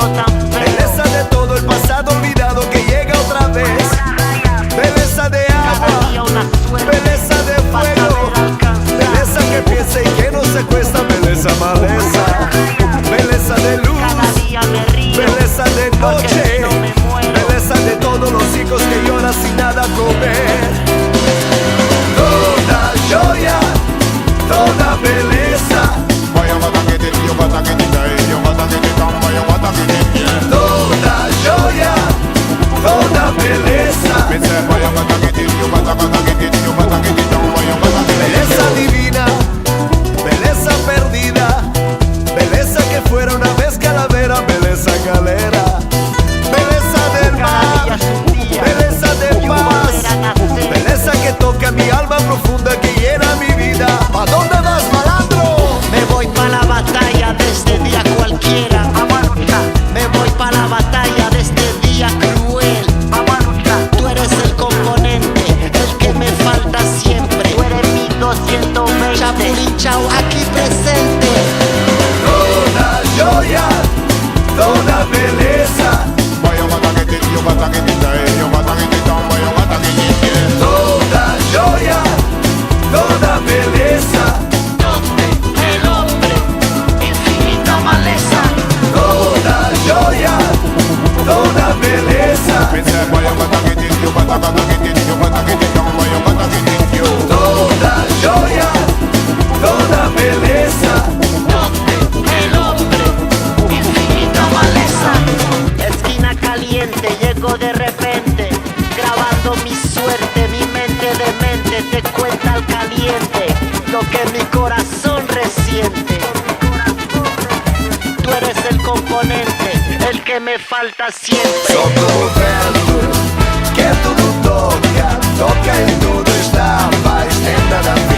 mundo tan feo. Belleza de todo el pasado olvidado que llega otra vez. Belleza de Cada agua, día una suerte belleza de pa' fuego, saber alcanzar. belleza que piensa y que no se cuesta. Belleza maleza, belleza de luz, Cada día me río belleza de porque noche, si no me muero. belleza de todos los hijos que lloran sin nada comer. Toda joya, toda belleza, toda joya, toda belleza, belleza divina, belleza perdida, belleza que fuera una vez calavera, belleza galera, belleza del Cada mar, día es un día belleza de yo paz, volver a nacer. belleza que toca mi alma profunda, que llena mi vida. ¿A dónde vas, malandro? Me voy pa' la batalla de este día cualquiera. Vamos a luchar. Me voy pa' la batalla de este día cruel. Vamos a luchar. Tú eres el componente, el que me falta siempre. Tú eres mi 220. Chapulín Chao aquí presente. Toda joya, toda belleza, toda joya, toda belleza, El hombre, infinita maleza. toda joya, toda belleza, toda joya, toda belleza. El hombre, infinita maleza. Esquina caliente, llego de repente, grabando mi suerte, mi mente demente te cuenta al caliente lo que mi corazón resiente. Tú eres el componente, el que me falta siempre. Só como vento que tudo toca, toca em tudo está, paz tem nada a ver.